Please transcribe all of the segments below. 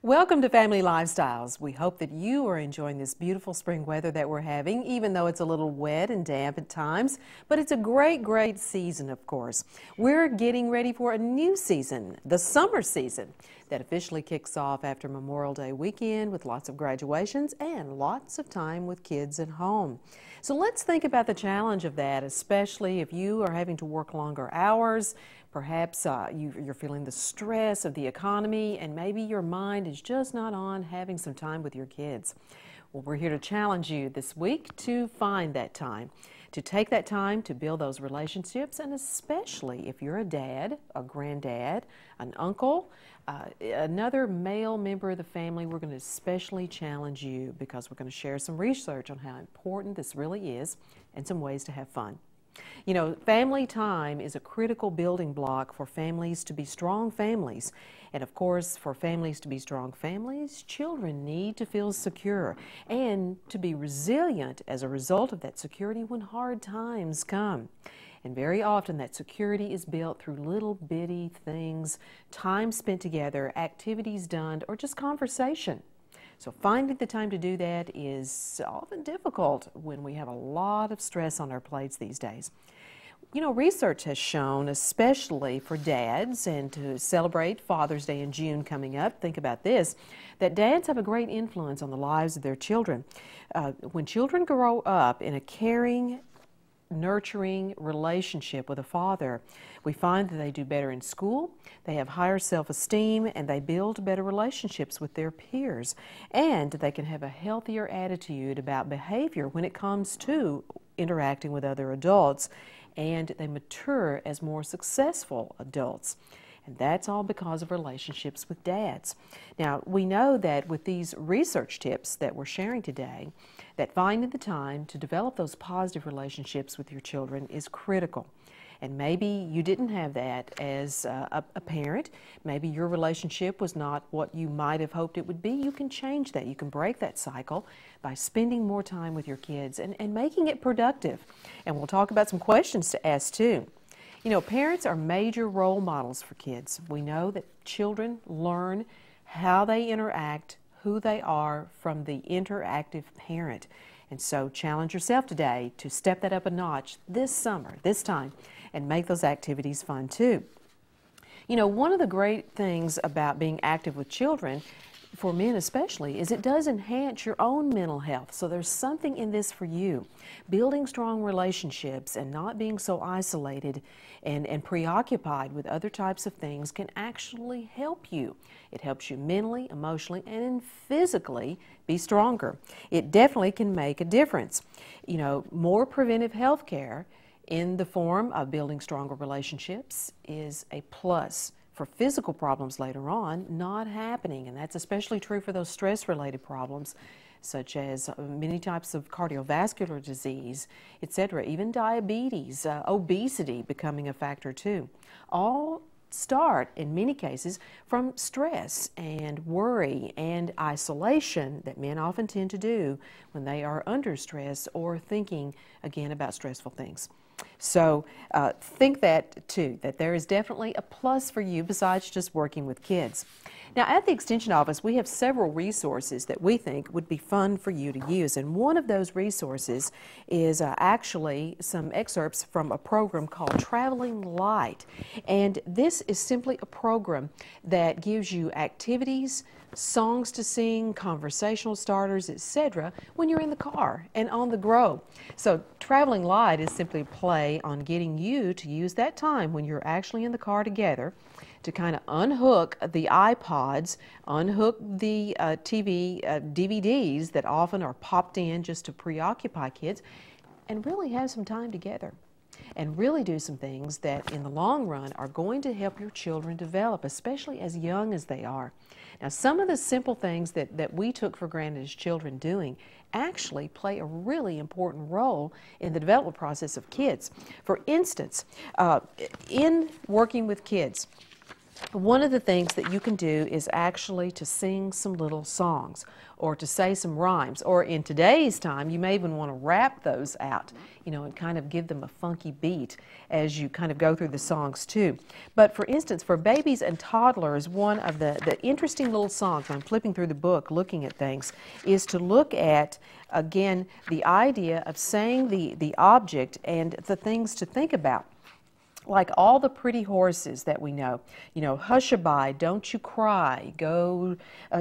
Welcome to Family Lifestyles. We hope that you are enjoying this beautiful spring weather that we're having, even though it's a little wet and damp at times. But it's a great season, of course. We're getting ready for a new season, the summer season, that officially kicks off after Memorial Day weekend with lots of graduations and lots of time with kids at home. So let's think about the challenge of that, especially if you are having to work longer hours. Perhaps you're feeling the stress of the economy, and maybe your mind is just not on having some time with your kids. Well, we're here to challenge you this week to find that time, to take that time to build those relationships, and especially if you're a dad, a granddad, an uncle, another male member of the family, we're going to especially challenge you because we're going to share some research on how important this really is and some ways to have fun. You know, family time is a critical building block for families to be strong families. And of course, for families to be strong families, children need to feel secure and to be resilient as a result of that security when hard times come. And very often that security is built through little bitty things, time spent together, activities done, or just conversation. So finding the time to do that is often difficult when we have a lot of stress on our plates these days. You know, research has shown, especially for dads, and to celebrate Father's Day in June coming up, think about this, that dads have a great influence on the lives of their children. When children grow up in a caring, nurturing relationship with a father, we find that they do better in school, they have higher self-esteem, and they build better relationships with their peers. And they can have a healthier attitude about behavior when it comes to interacting with other adults, and they mature as more successful adults. And that's all because of relationships with dads. Now, we know that with these research tips that we're sharing today, that finding the time to develop those positive relationships with your children is critical. And maybe you didn't have that as a parent. Maybe your relationship was not what you might have hoped it would be. You can change that. You can break that cycle by spending more time with your kids and making it productive. And we'll talk about some questions to ask too. You know, parents are major role models for kids. We know that children learn how they interact, who they are from the interactive parent. And so challenge yourself today to step that up a notch this summer, this time, and make those activities fun too. You know, one of the great things about being active with children, for men especially, is it does enhance your own mental health. So there's something in this for you. Building strong relationships and not being so isolated and preoccupied with other types of things can actually help you. It helps you mentally, emotionally, and physically be stronger. It definitely can make a difference. You know, more preventive health care in the form of building stronger relationships is a plus for physical problems later on not happening. And that's especially true for those stress-related problems such as many types of cardiovascular disease, etc., even diabetes, obesity becoming a factor too. All start, in many cases, from stress and worry and isolation that men often tend to do when they are under stress or thinking, again, about stressful things. So think that too, that there is definitely a plus for you besides just working with kids. Now at the Extension Office we have several resources that we think would be fun for you to use, and one of those resources is actually some excerpts from a program called Traveling Light. And this is simply a program that gives you activities, songs to sing, conversational starters, etc. when you're in the car and on the go. So Traveling Light is simply a play on getting you to use that time when you're actually in the car together to kind of unhook the iPods, unhook the TV DVDs that often are popped in just to preoccupy kids, and really have some time together and really do some things that in the long run are going to help your children develop, especially as young as they are. Now, some of the simple things that we took for granted as children doing actually play a really important role in the development process of kids. For instance, in working with kids, One of the things that you can do is actually to sing some little songs or to say some rhymes, or in today's time you may even want to rap those out, and kind of give them a funky beat as you kind of go through the songs too. But for instance, for babies and toddlers, one of the interesting little songs, I'm flipping through the book looking at things, is to look at, again, the idea of saying the object and the things to think about. Like all the pretty horses that we know, hush-a-bye, don't you cry, go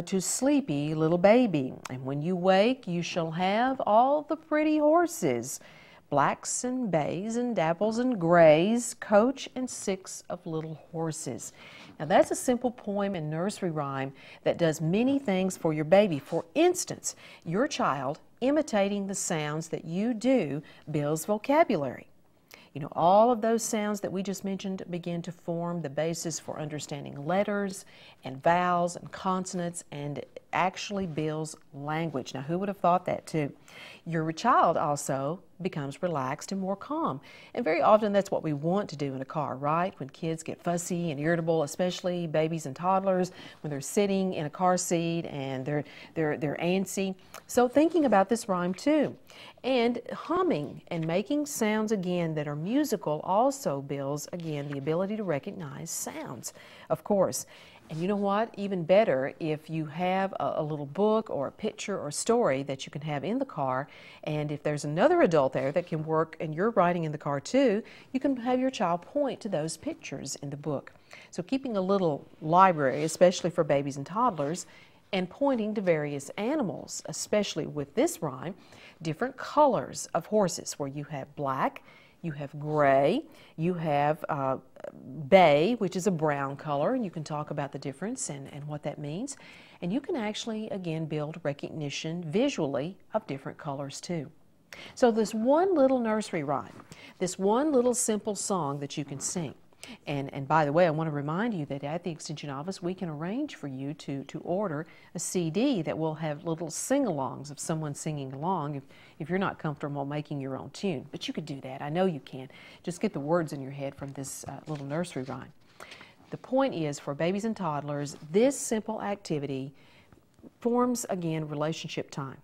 to sleepy little baby, and when you wake you shall have all the pretty horses, blacks and bays and dapples and grays, coach and 6 of little horses. Now that's a simple poem and nursery rhyme that does many things for your baby. For instance, your child imitating the sounds that you do builds vocabulary. All of those sounds that we just mentioned begin to form the basis for understanding letters and vowels and consonants, and actually builds language. Now, who would have thought that too? Your child also becomes relaxed and more calm. And very often that's what we want to do in a car, right? When kids get fussy and irritable, especially babies and toddlers, when they're sitting in a car seat and they're antsy. So thinking about this rhyme too. And humming and making sounds again that are musical also builds, again, the ability to recognize sounds, of course. And you know what? Even better, if you have a little book or a picture or story that you can have in the car, and if there's another adult there that can work and you're writing in the car too, you can have your child point to those pictures in the book. So keeping a little library, especially for babies and toddlers, and pointing to various animals, especially with this rhyme, different colors of horses, where you have black, you have gray, you have bay, which is a brown color, and you can talk about the difference and what that means. And you can actually, again, build recognition visually of different colors too. So this one little nursery rhyme, this one little simple song that you can sing. And by the way, I want to remind you that at the Extension office we can arrange for you to order a CD that will have little sing-alongs of someone singing along if you're not comfortable making your own tune. But you could do that. I know you can. Just get the words in your head from this little nursery rhyme. The point is, for babies and toddlers, this simple activity forms, again, relationship time.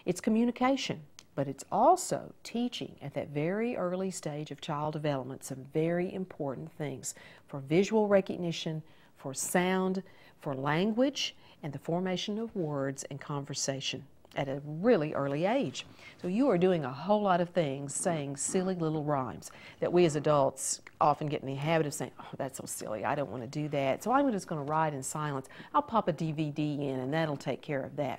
It's communication. But it's also teaching at that very early stage of child development some very important things for visual recognition, for sound, for language, and the formation of words and conversation at a really early age. So you are doing a whole lot of things, saying silly little rhymes that we as adults often get in the habit of saying, oh, that's so silly, I don't want to do that, so I'm just going to write in silence. I'll pop a DVD in and that'll take care of that.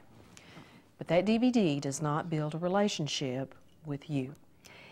But that DVD does not build a relationship with you.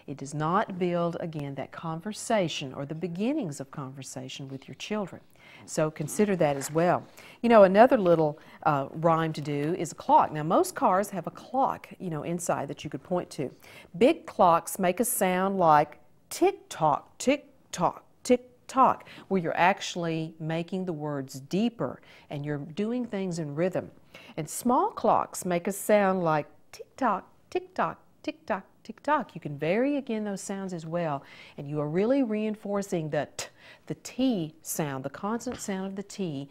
It does not build, again, that conversation or the beginnings of conversation with your children. So consider that as well. Another little rhyme to do is a clock. Now, most cars have a clock, inside that you could point to. Big clocks make a sound like tick-tock, tick-tock, tick-tock, where you're actually making the words deeper and you're doing things in rhythm. And small clocks make a sound like tick-tock, tick-tock, tick-tock, tick-tock. You can vary, again, those sounds as well. And you are really reinforcing the T sound, the consonant sound of the T,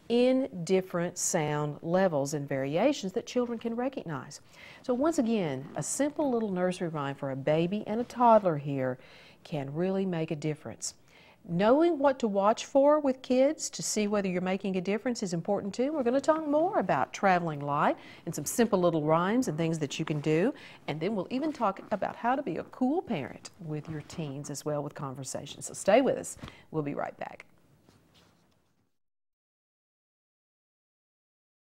in different sound levels and variations that children can recognize. So once again, a simple little nursery rhyme for a baby and a toddler here can really make a difference. Knowing what to watch for with kids to see whether you're making a difference is important too. We're going to talk more about traveling light and some simple little rhymes and things that you can do. And then we'll even talk about how to be a cool parent with your teens as well with conversation. So stay with us. We'll be right back.